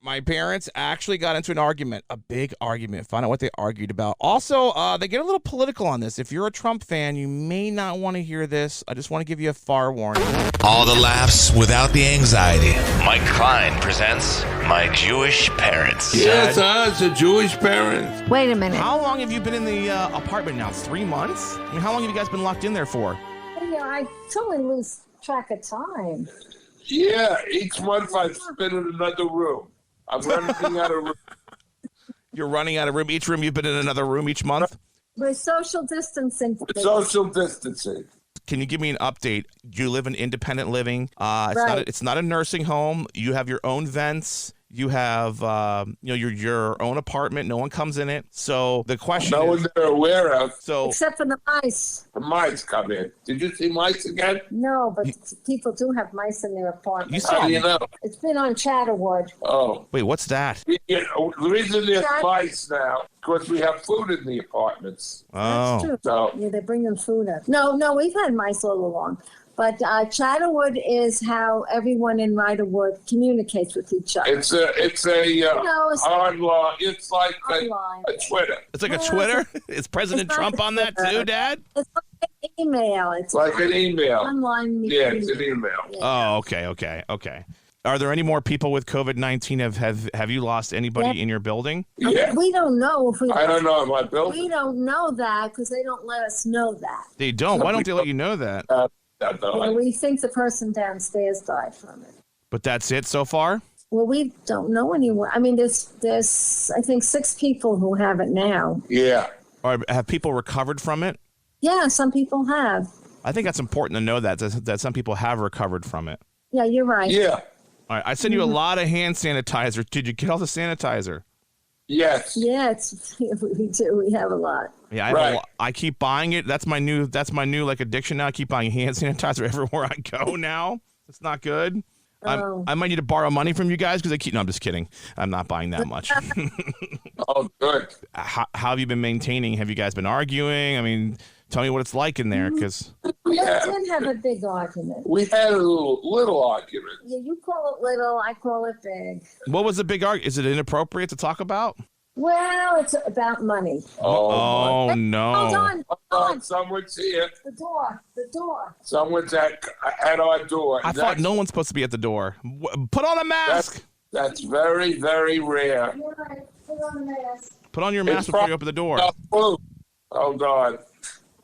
My parents actually got into an argument, a big argument. Find out what they argued about. Also, they get a little political on this. If you're a Trump fan, you may not want to hear this. I just want to give you a far warning. All the laughs without the anxiety. Mike Klein presents My Jewish Parents. Yes, it's a Jewish parent. Wait a minute. How long have you been in the apartment now? 3 months? I mean, how long have you guys been locked in there for? Yeah, I totally lose track of time. Yeah, each month I spend in another room. I'm running out of room. You're running out of room. Each room you've been in another room each month? We're social distancing. Social distancing. Can you give me an update? Do you live in independent living? It's not a nursing home. You have your own vents. You have your own apartment. No one comes in it. So the question no is, one they're aware of. So Except for the mice. The mice come in. Did you see mice again? No, but people do have mice in their apartments. You saw How do you know? It's been on Chatterwood. Oh. wait, what's that? Yeah, the reason there's mice now, because we have food in the apartments. Oh, That's true. So Yeah, they're bringing food up. No, we've had mice all along. But Chatterwood is how everyone in Riderwood communicates with each other. it's online. It's like Online. a Twitter. it's like a Twitter. Is President It's not Trump on that too, Dad? It's like an email. It's Like an email. online meeting. Yeah, it's an email. Oh, okay. Are there any more people with COVID-19? Have you lost anybody in your building? Yeah. We don't know if we. I don't know. My building. We don't know that because they don't let us know that. They don't. Why don't they let you know that? Well, we think the person downstairs died from it. But that's it so far? Well, we don't know anyone. I mean, there's I think 6 people who have it now. Yeah. Or have people recovered from it? Yeah, some people have. I think that's important to know that some people have recovered from it. Yeah, you're right. Yeah. All right, I sent you a lot of hand sanitizer. Did you get all the sanitizer? Yes. Yeah, we do. We have a lot. Yeah, Right. I keep buying it. That's my new like addiction now. I keep buying hand sanitizer everywhere I go now. It's not good. I might need to borrow money from you guys because I keep. No, I'm just kidding. I'm not buying that much. Oh, good. How have you been maintaining? Have you guys been arguing? I mean, tell me what it's like in there, because We did have a big argument. We had a little argument. Yeah, you call it little, I call it big. what was the big argument? Is it inappropriate to talk about? Well, it's about money. Oh no! Hold on. Hold on. Someone's here. The door. Someone's at our door. I thought no one's supposed to be at the door. Put on a mask. That's very, very rare. You're right. Put on the mask. Put on your mask before you open the door. Food. Oh, God.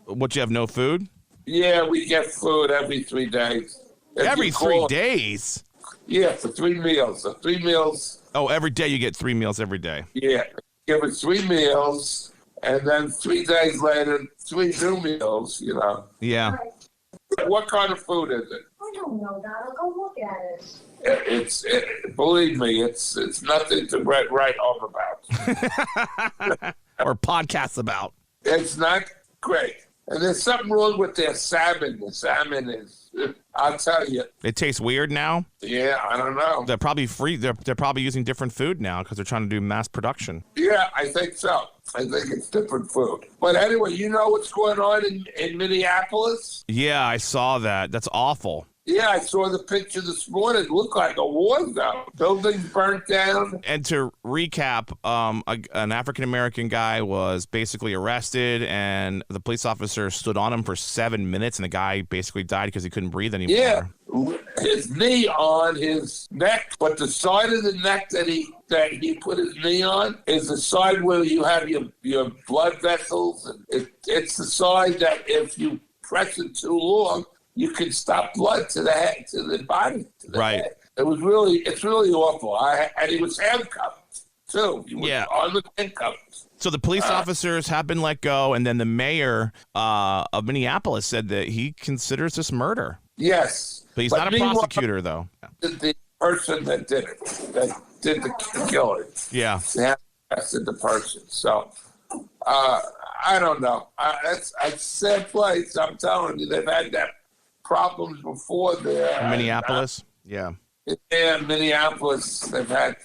What, you have no food? Yeah, we get food every 3 days. If Every you 3 call- days? Yeah, for 3 meals. So 3 meals. Oh, every day you get 3 meals every day. Yeah. Give it 3 meals, and then 3 days later, 3 new meals, you know. Yeah. What kind of food is it? I don't know, Donna. Go look at it. Believe me, it's nothing to write home about. Or podcasts about. It's not great. And there's something wrong with their salmon. The salmon is, I'll tell you. It tastes weird now. Yeah, I don't know. They're probably free. They're probably using different food now because they're trying to do mass production. Yeah, I think so. I think it's different food. But anyway, you know what's going on in Minneapolis? Yeah, I saw that. That's awful. Yeah, I saw the picture this morning. It looked like a war zone. Buildings burnt down. And to recap, an African-American guy was basically arrested, and the police officer stood on him for 7 minutes, and the guy basically died because he couldn't breathe anymore. Yeah, his knee on his neck, but the side of the neck that he put his knee on is the side where you have your blood vessels. And it's the side that if you press it too long, you can stop blood to the head, to the body, to the Right. head. It's really awful. And he was handcuffed too. He was on the handcuffs. So the police officers have been let go, and then the mayor of Minneapolis said that he considers this murder. Yes, But he's not a prosecutor, though. The person that did it, that did the killing. Yeah. They arrested the person. So, I don't know. It's a sad place. I'm telling you, they've had that problems before there. In Minneapolis? Yeah. Yeah, in Minneapolis, they've had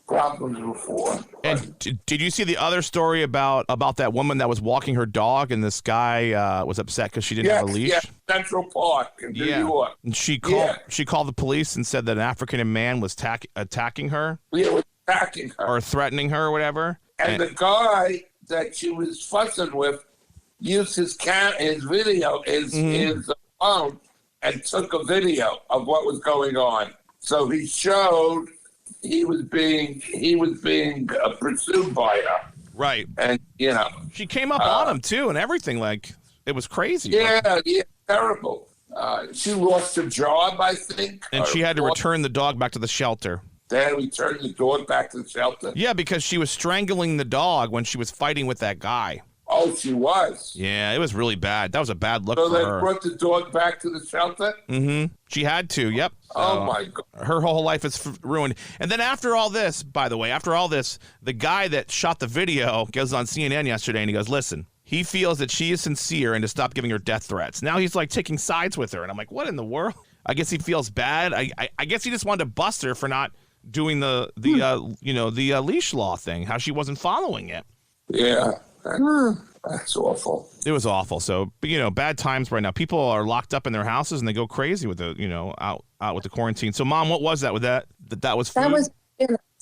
problems before. And did you see the other story about that woman that was walking her dog, and this guy was upset because she didn't have a leash? Yeah, Central Park in New York. And she called the police and said that an African man was attacking her. Yeah, attacking her. or threatening her or whatever. And the guy that she was fussing with used his video, his phone, and took a video of what was going on. So he showed he was being pursued by her. Right. And She came up on him too and everything. Like, it was crazy. Yeah, terrible. She lost her job, I think. And she had to return the dog back to the shelter. They had to return the dog back to the shelter? Yeah, because she was strangling the dog when she was fighting with that guy. Oh, she was? Yeah, it was really bad. That was a bad look so for her. So they brought the dog back to the shelter? Mm-hmm. She had to, yep. Oh, my God. Her whole life is ruined. And then after all this, by the way, the guy that shot the video goes on CNN yesterday and he goes, listen, he feels that she is sincere and to stop giving her death threats. Now he's like taking sides with her. And I'm like, what in the world? I guess he feels bad. I guess he just wanted to bust her for not doing the leash law thing, how she wasn't following it. Yeah. That's awful. It was awful. So, bad times right now. People are locked up in their houses and they go crazy with the, out with the quarantine. So, Mom, what was that with that? That was food? That was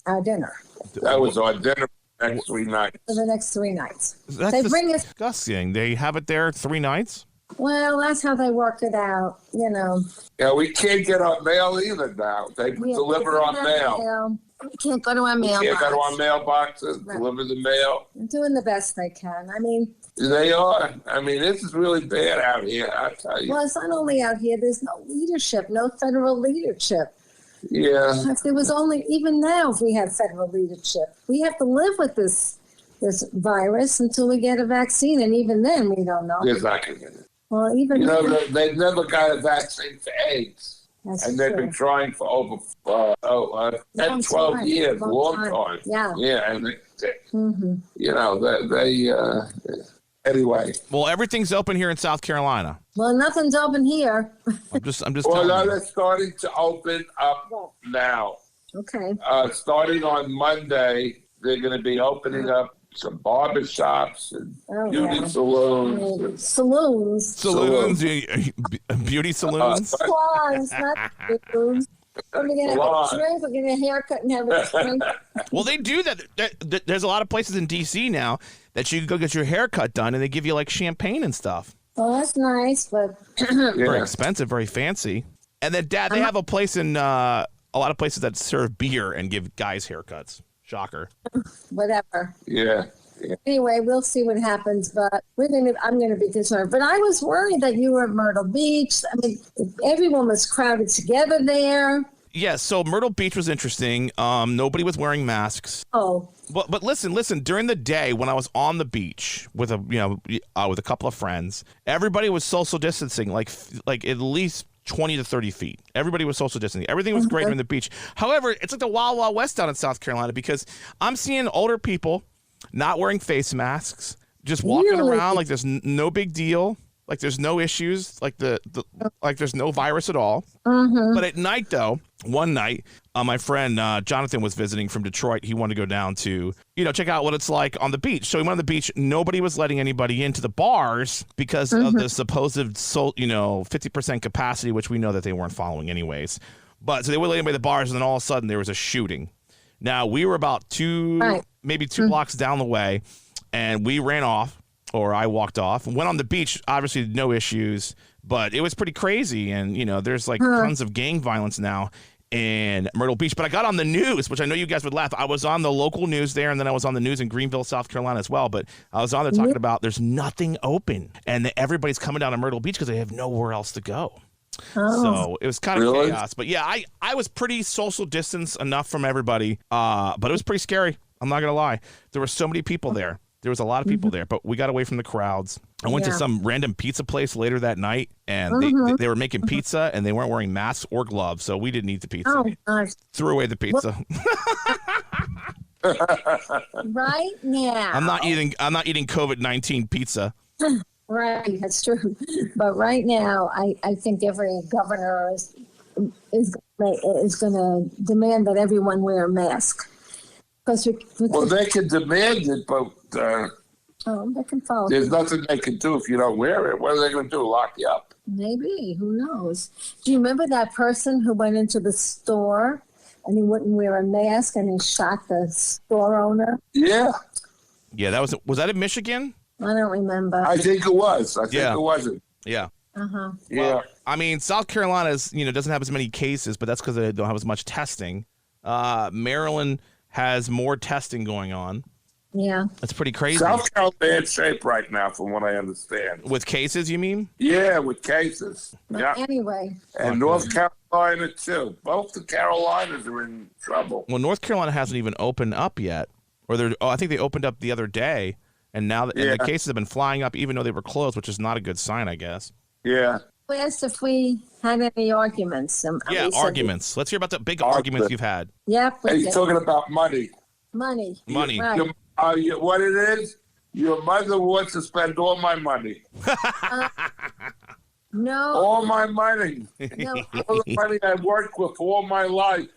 our dinner. That was our dinner for the next 3 nights. For the next 3 nights. That's disgusting. They have it there 3 nights? Well, that's how they work it out, Yeah, we can't get our mail either now. They deliver our mail. We can't go to our mailbox. We can't go to our mailboxes, deliver the mail. They're doing the best they can. They are. This is really bad out here, I tell you. Well, it's not only out here. There's no leadership, no federal leadership. Yeah. If there was even now, if we had federal leadership, we have to live with this virus until we get a vaccine. And even then, we don't know. There's not going to get it. Well, even they've never got a vaccine for AIDS. And they've been trying for over 10, 12 years, long time. Yeah. Yeah, and anyway. Well, everything's open here in South Carolina. Well, nothing's open here. I'm just well, telling you. They're starting to open up now. Okay. Starting on Monday, they're going to be opening up some barber shops and beauty salons. Saloons, beauty saloons. Salons, not salons. We're going to have a drink, we're going to have a haircut and have a drink. Well, they do that. There's a lot of places in D.C. now that you can go get your haircut done and they give you like champagne and stuff. Well, that's nice, but very expensive, very fancy. And then, Dad, they have a place in a lot of places that serve beer and give guys haircuts. Shocker. Whatever. Yeah. Anyway, we'll see what happens, but I'm going to be concerned. But I was worried that you were at Myrtle Beach. Everyone was crowded together there. Yeah, so Myrtle Beach was interesting. Nobody was wearing masks. Oh. But listen. During the day when I was on the beach with a couple of friends, everybody was social distancing, like at least 20 to 30 feet. Everybody was social distancing. Everything was great on the beach. However, it's like the Wild Wild West down in South Carolina because I'm seeing older people not wearing face masks, just walking around like there's no big deal, like there's no issues, like like there's no virus at all. Mm-hmm. But at night, though, one night, my friend Jonathan was visiting from Detroit. He wanted to go down to, check out what it's like on the beach. So he went on the beach. Nobody was letting anybody into the bars because of the supposed 50% capacity, which we know that they weren't following anyways. But so they wouldn't let anybody in the bars, and then all of a sudden there was a shooting. Now, we were about two blocks down the way, and we ran off, or I walked off, and went on the beach. Obviously, no issues, but it was pretty crazy. And, there's like tons of gang violence now in Myrtle Beach. But I got on the news, which I know you guys would laugh. I was on the local news there, and then I was on the news in Greenville, South Carolina as well. But I was on there talking about there's nothing open, and everybody's coming down to Myrtle Beach because they have nowhere else to go. So it was kind of chaos. But yeah, I was pretty social distance enough from everybody. But it was pretty scary. I'm not going to lie. There were so many people there. There was a lot of people there, but we got away from the crowds. I went to some random pizza place later that night, and they were making pizza, and they weren't wearing masks or gloves, so we didn't eat the pizza. Oh, gosh. Threw away the pizza. Right now. I'm not eating COVID-19 pizza. Right, that's true. But right now, I think every governor is going to demand that everyone wear a mask. Well, they can demand it, but they can follow. There's nothing they can do if you don't wear it. What are they going to do? Lock you up? Maybe. Who knows? Do you remember that person who went into the store and he wouldn't wear a mask, and he shot the store owner. Yeah, Yeah, was that in Michigan? I don't remember. I think it was. I think Yeah. it wasn't. Yeah. Uh-huh. Yeah. I mean, South Carolina's, doesn't have as many cases, but that's because they don't have as much testing. Maryland has more testing going on. Yeah. That's pretty crazy. South Carolina's in bad shape right now, from what I understand. With cases, you mean? Yeah, with cases. But Yeah. anyway, And North Carolina, too. Both the Carolinas are in trouble. Well, North Carolina hasn't even opened up yet. I think they opened up the other day, and now and the cases have been flying up even though they were closed, which is not a good sign, I guess. Yeah. we asked if we had any arguments. Yeah, we said arguments. Let's hear about the big arguments you've had. Yep. And we he's did. talking about money. Money. Money. Right. What it is, your mother wants to spend all my money. No. All my money. No. All the money I worked with all my life.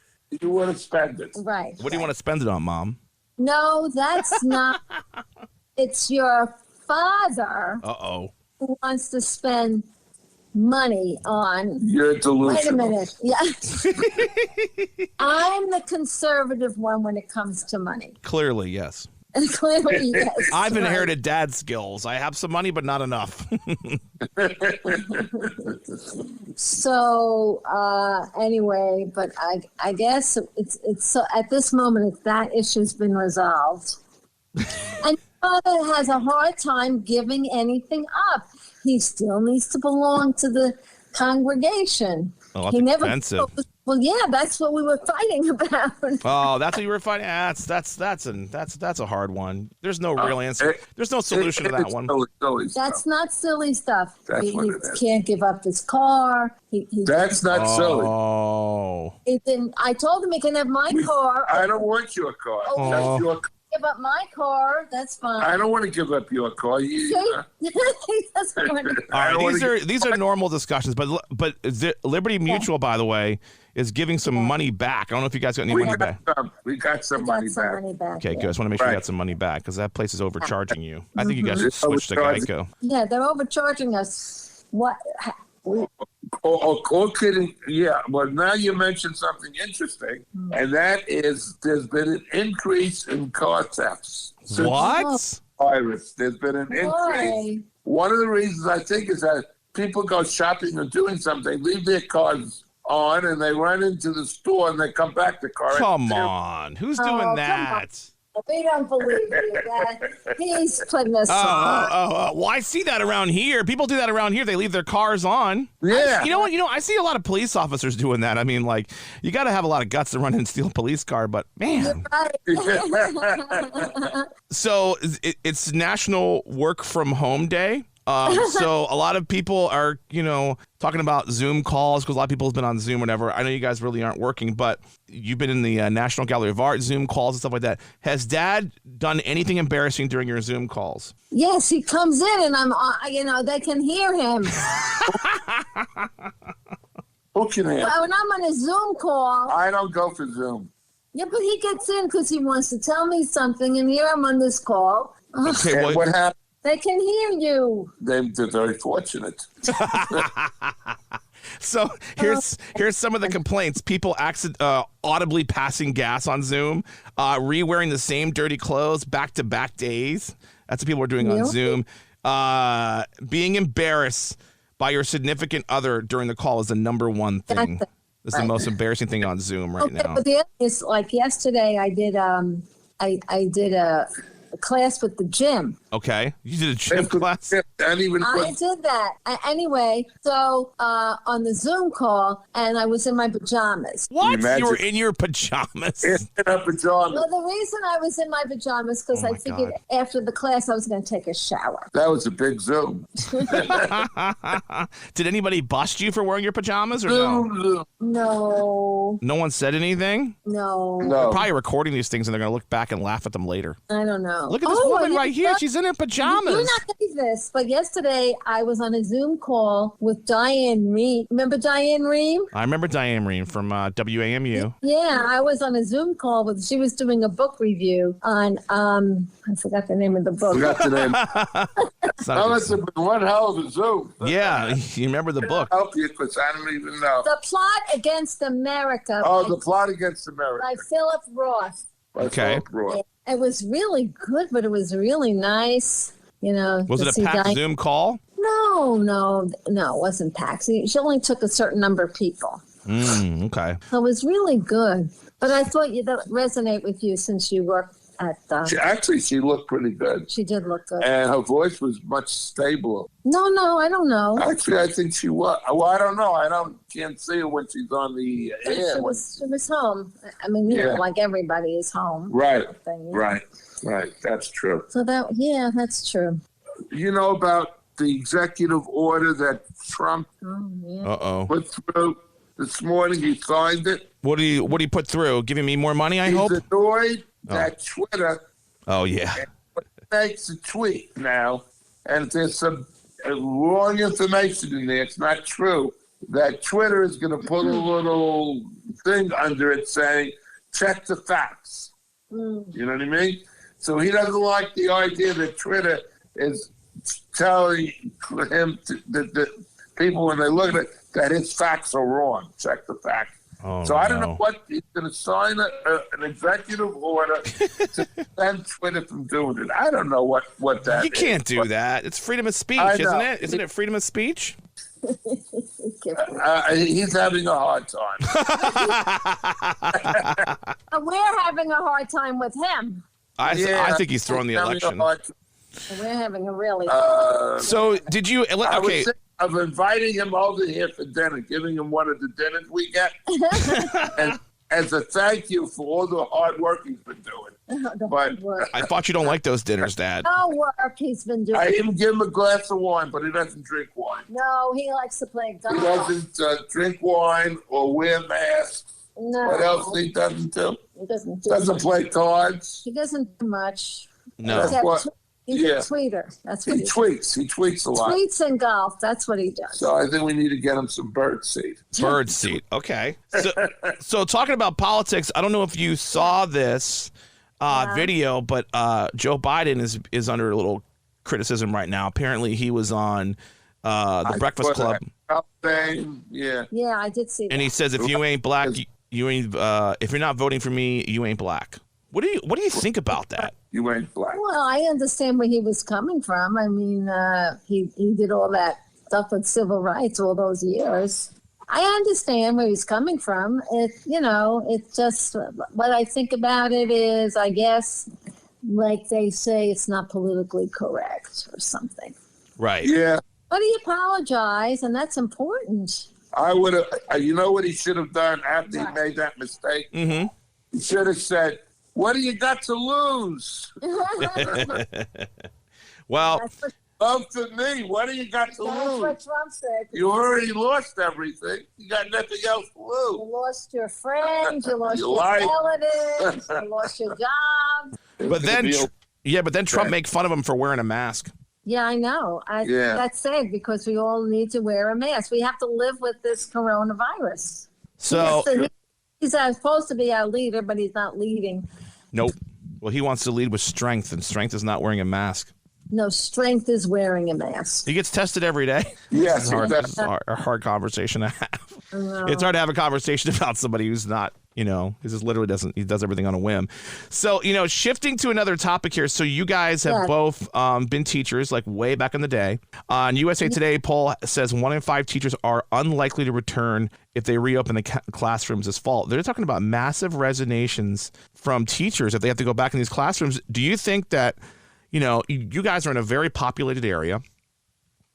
You want to spend it. Right. What do you want to spend it on, Mom? No, that's not. It's your father Uh-oh. who wants to spend money on. You're delusional. Wait a minute. Yeah. I'm the conservative one when it comes to money. Clearly, yes. Clearly, yes. I've right. inherited dad's skills. I have some money, but not enough. So anyway, but I guess it's so at this moment that issue's been resolved, and father has a hard time giving anything up. He still needs to belong to the congregation. Oh, that's he never. expensive. Well, yeah, that's what we were fighting about. Oh, that's what you were fighting. That's a hard one. There's no real answer. There's no solution to that It's one. silly That's stuff. not silly stuff. That's he what it is. can't give up his car. He That's not silly. Oh. he didn't. I told him he can have my car. I don't want your car. Oh. That's your car. Give up my car. That's fine. I don't want to give up your car. See? He doesn't want to- All I don't right, wanna these are normal discussions, but Liberty Mutual, by the way, is giving some money back. I don't know if you guys got any We money back. got some got money some back. money back. Okay, yeah. good. I just want to make sure you Right. got some money back because that place is overcharging you. I think you guys should Mhm. switch to Geico. Yeah, they're overcharging us. What? Oh, kidding. Yeah. Well, now you mentioned something interesting, and that is there's been an increase in car thefts. Since What? Virus. There's been an increase. Why? One of the reasons I think is that people go shopping or doing something, leave their cars on, and they run into the store and they come back to car. Come on. Who's Oh, doing come that? We don't believe you. That he's putting us on. Well, I see that around here. People do that around here. They leave their cars on. Yeah. You know what? I see a lot of police officers doing that. I mean, like, you got to have a lot of guts to run in and steal a police car, but man. Right. So it's National Work from Home Day. So a lot of people are, talking about Zoom calls because a lot of people have been on Zoom, whatever. I know you guys really aren't working, but you've been in the National Gallery of Art Zoom calls and stuff like that. Has Dad done anything embarrassing during your Zoom calls? Yes, he comes in and I'm, they can hear him. Who can hear? When I'm on a Zoom call, I don't go for Zoom. yeah, but he gets in because he wants to tell me something, and here I'm on this call. Okay, And well, what happened? They can hear you. They're very fortunate. so here's some of the complaints. People audibly passing gas on Zoom, re-wearing the same dirty clothes back-to-back days. That's what people are doing on Really? Zoom. Being embarrassed by your significant other during the call is the number one thing. It's the most embarrassing thing on Zoom right now. But the other is like yesterday I did I did a class with the gym. Okay, you did a gym class. And even I did that. Anyway, so on the Zoom call, and I was in my pajamas. What? Imagine- You were in your pajamas? in a pajama. Well, the reason I was in my pajamas because Oh I my figured after the class I was going to take a shower. That was a big Zoom. Did anybody bust you for wearing your pajamas or no? Zoom. No, No one said anything? no, No. Probably recording these things and they're going to look back and laugh at them later. I don't know. Look at this woman right here. She's in her pajamas. You're not going to this, but yesterday I was on a Zoom call with Diane Rehm. Remember Diane Rehm? I remember Diane Rehm from WAMU. Yeah, I was on a Zoom call with. She was doing a book review on. I forgot the name of the book. Forgot the name. Oh, it's one hell of a Zoom. Yeah, you remember the book. Help you because I don't even know. The Plot Against America. Oh, The Plot Against America. By Philip Roth. Okay. It was really good, but it was really nice. You know. Was it a packed Zoom call? No, it wasn't packed. She only took a certain number of people. Okay. So it was really good. But I thought that would resonate with you since you worked at she looked pretty good. She did look good. And her voice was much stable. No, I don't know. Actually, I think she was. Well, I don't know. Can't see her when she's on the air. She was home. I mean, you know, like everybody is home. Right. Thing, Right. That's true. So that's true. You know about the executive order that Trump put through this morning? He signed it. What do you put through? Giving me more money, I hope? He's annoyed that Twitter makes a tweet now, and there's some wrong information in there. It's not true. That Twitter is going to put a little thing under it saying, check the facts. You know what I mean? So he doesn't like the idea that Twitter is telling him, the people, when they look at it, that his facts are wrong. Check the facts. I don't know what he's going to sign an executive order to prevent Twitter from doing it. I don't know what that is. You can't do that. It's freedom of speech, isn't it? Isn't it freedom of speech? He's having a hard time. We're having a hard time with him. I think he's throwing the election. We're having a really So did you? Okay. Of inviting him over here for dinner, giving him one of the dinners we get, and as a thank you for all the hard work he's been doing. But I thought you don't like those dinners, Dad. No work he's been doing. I even give him a glass of wine, but he doesn't drink wine. No, he likes to play golf. He doesn't drink wine or wear masks. No. What else he doesn't do? He doesn't play cards. He doesn't do much. No. He's a tweeter. That's what he tweets. He tweets a lot. Tweets and golf. That's what he does. So I think we need to get him some bird seed. Bird seed. Okay. So talking about politics, I don't know if you saw this video, but Joe Biden is under a little criticism right now. Apparently, he was on the Breakfast Club. Yeah, I did see that. And he says, if you ain't black, you ain't. If you're not voting for me, you ain't black. What do you think about that? You ain't black. Well, I understand where he was coming from. I mean, he did all that stuff with civil rights all those years. I understand where he's coming from. It's just what I think about it is, I guess, like they say, it's not politically correct or something. Right. Yeah. But he apologized, and that's important. I would have. You know what he should have done after he made that mistake? Mm-hmm. He should have said, "What do you got to lose?" Well, vote for me. What do you got to lose? That's what Trump said. You already lost everything. You got nothing else to lose. You lost your friends. You lost your relatives. You lost your job. But then Trump made fun of him for wearing a mask. Yeah, I know. That's sad because we all need to wear a mask. We have to live with this coronavirus. So he's supposed to be our leader, but he's not leading. Nope. Well, he wants to lead with strength, and strength is not wearing a mask. No, strength is wearing a mask. He gets tested every day. Yes, it's a hard conversation to have. It's hard to have a conversation about somebody who's not, he just literally he does everything on a whim. So, shifting to another topic here. So you guys have both been teachers like way back in the day. On USA Today poll says 1 in 5 teachers are unlikely to return if they reopen the classrooms this fall. They're talking about massive resignations from teachers if they have to go back in these classrooms. Do you think that, you guys are in a very populated area?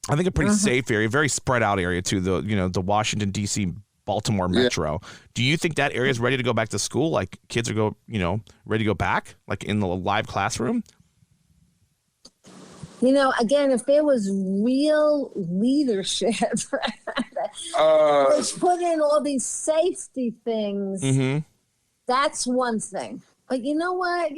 I think a pretty safe area, very spread out area too, the Washington, D.C., Baltimore metro. Do you think that area is ready to go back to school? Like kids are ready to go back, like in the live classroom? Again, if there was real leadership, let's put in all these safety things. Mm-hmm. That's one thing. But you know what?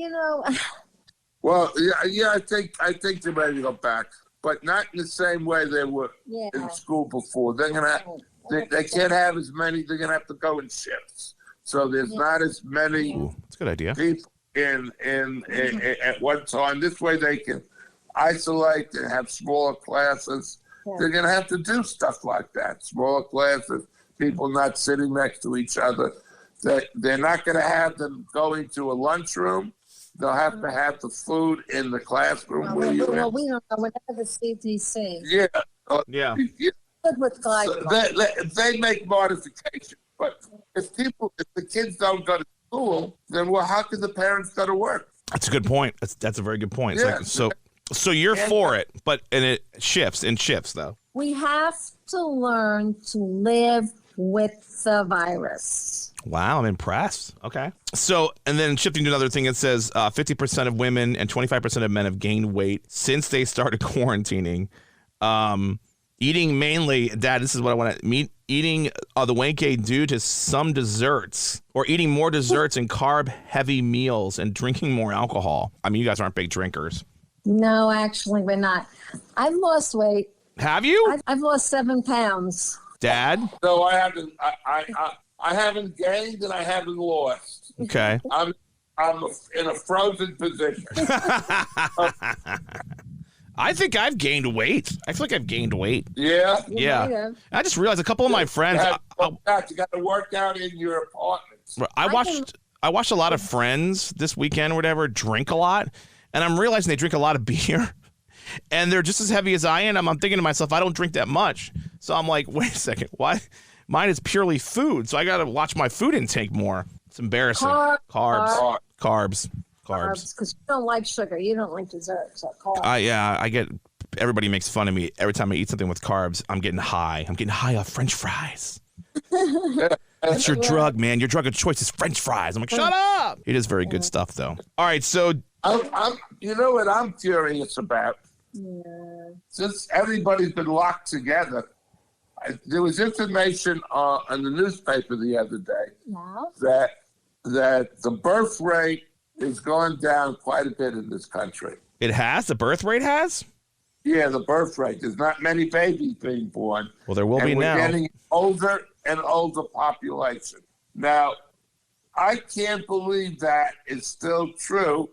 Well, yeah, I think they're ready to go back, but not in the same way they were in school before. They're gonna they can't have as many. They're gonna have to go in shifts, so there's not as many. Ooh, that's a good idea. People in at one time. This way they can isolate and have smaller classes. Yeah. They're gonna have to do stuff like that. Smaller classes, people not sitting next to each other. They're not gonna have them going to a lunchroom. They'll have to have the food in the classroom. We don't know. Whatever the CDC. Yeah. Yeah. Good with guidelines. They make modifications, but if the kids don't go to school, then how can the parents go to work? That's a good point. That's a very good point. Yeah. So you're for it, and it shifts though. We have to learn to live with the virus. Wow, I'm impressed. Okay. So, and then shifting to another thing, it says 50% of women and 25% of men have gained weight since they started quarantining. Eating mainly, Dad, this is what I want to eating the weight gain due to some desserts or eating more desserts and carb-heavy meals and drinking more alcohol. I mean, you guys aren't big drinkers. No, actually, we're not. I've lost weight. Have you? I've lost 7 pounds. Dad? No, I haven't. I haven't gained and I haven't lost. Okay. I'm in a frozen position. I think I've gained weight. I feel like I've gained weight. Yeah? Yeah. I just realized a couple of my friends. You got to work out in your apartments. I watched a lot of friends this weekend or whatever drink a lot, and I'm realizing they drink a lot of beer, and they're just as heavy as I am. I'm thinking to myself, I don't drink that much. So I'm like, wait a second, why? Mine is purely food, so I got to watch my food intake more. It's embarrassing. Carbs. Because you don't like sugar. You don't like desserts. So carbs. Yeah, everybody makes fun of me. Every time I eat something with carbs, I'm getting high. I'm getting high off French fries. That's your drug, man. Your drug of choice is French fries. I'm like, shut up. It is very good stuff, though. All right, so. You know what I'm curious about? Yeah. Since everybody's been locked together, there was information in the newspaper the other day that the birth rate is going down quite a bit in this country. It has? The birth rate has? Yeah, the birth rate. There's not many babies being born. Well, there will be now. We're getting older and older population. Now, I can't believe that is still true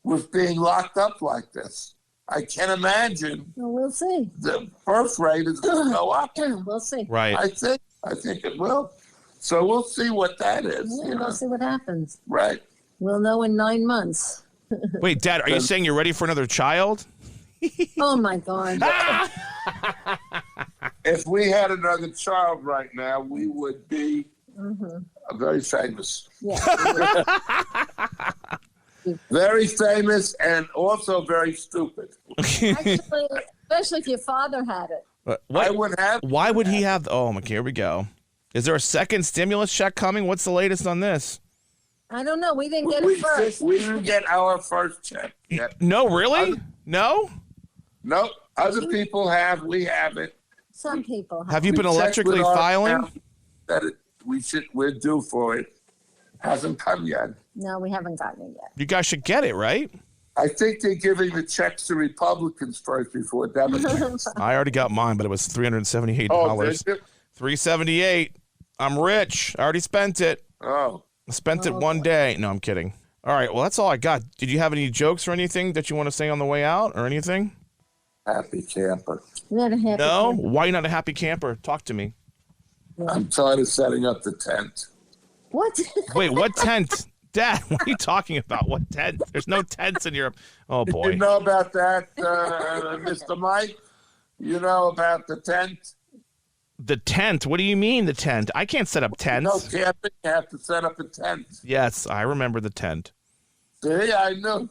with being locked up like this. I can't imagine. Well, we'll see. The birth rate is going to go up. We'll see. Right. I think it will. So we'll see what that is. Yeah, we'll see what happens. Right. We'll know in 9 months. Wait, Dad, are you saying you're ready for another child? Oh, my God. If we had another child right now, we would be very famous. Yeah. Very famous and also very stupid. Actually, especially if your father had it. I would have. Why would he have? Oh, my, here we go. Is there a second stimulus check coming? What's the latest on this? I don't know. We didn't get it first. We didn't get our first check yet. No, really? No? No. Other people have. We haven't. Some people have. Have you been electrically filing? We're due for it. Hasn't come yet. No, we haven't gotten it yet. You guys should get it, right? I think they're giving the checks to Republicans first before Democrats. I already got mine, but it was $378. Oh, did you? $378. I'm rich. I already spent it. Oh. I spent it one day. No, I'm kidding. All right. Well, that's all I got. Did you have any jokes or anything that you want to say on the way out or anything? Happy camper. Not a happy No? camper. Why are you not a happy camper? Talk to me. I'm tired of setting up the tent. What? Wait, what tent? Dad, what are you talking about? What tent? There's no tents in Europe. Oh, boy. You know about that, Mr. Mike? You know about the tent? The tent? What do you mean, the tent? I can't set up tents. No camping, you have to set up a tent. Yes, I remember the tent. See, I know.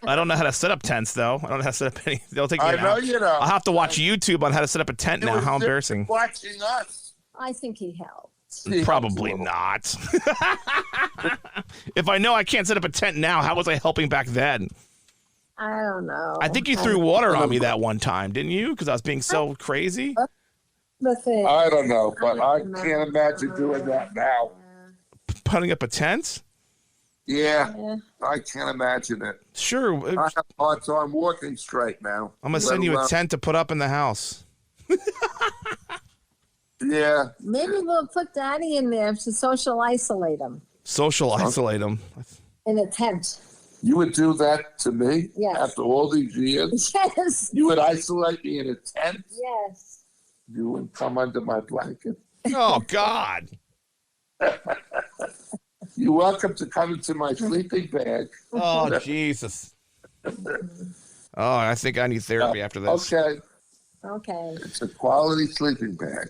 I don't know how to set up tents, though. I don't know how to set up any. They'll take me I know you know. I'll have to watch YouTube on how to set up a tent now. How embarrassing. Watching us. I think he helped. Probably not. If I know I can't set up a tent now, how was I helping back then? I don't know. I think you threw water on me that one time, didn't you? Because I was being so crazy. The thing. I don't know, but I can't imagine doing that now. Putting up a tent? Yeah, Yeah. I can't imagine it. Sure. I have a hard time walking straight now. I'm going to send you a tent to put up in the house. Yeah. Maybe we'll put Daddy in there to social isolate him Social isolate them. in a tent. You would do that to me? Yes. After all these years? Yes. You would isolate me in a tent? Yes. You wouldn't come under my blanket? Oh, God. You're welcome to come into my sleeping bag. Oh, Jesus. Oh, I think I need therapy after this. Okay. Okay. It's a quality sleeping bag.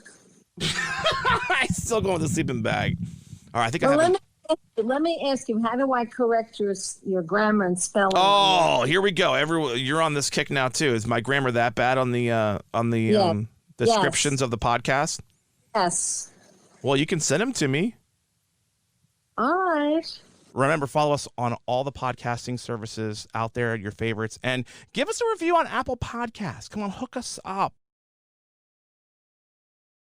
I'm still going with the sleeping bag. All right, I think I Well, have. let me ask you, how do I correct your grammar and spelling? Oh, here we go. Everyone, you're on this kick now too. Is my grammar that bad on the Yeah. descriptions of the podcast? Yes. Well, you can send them to me. All right. Remember, follow us on all the podcasting services out there, your favorites, and give us a review on Apple Podcasts. Come on, hook us up.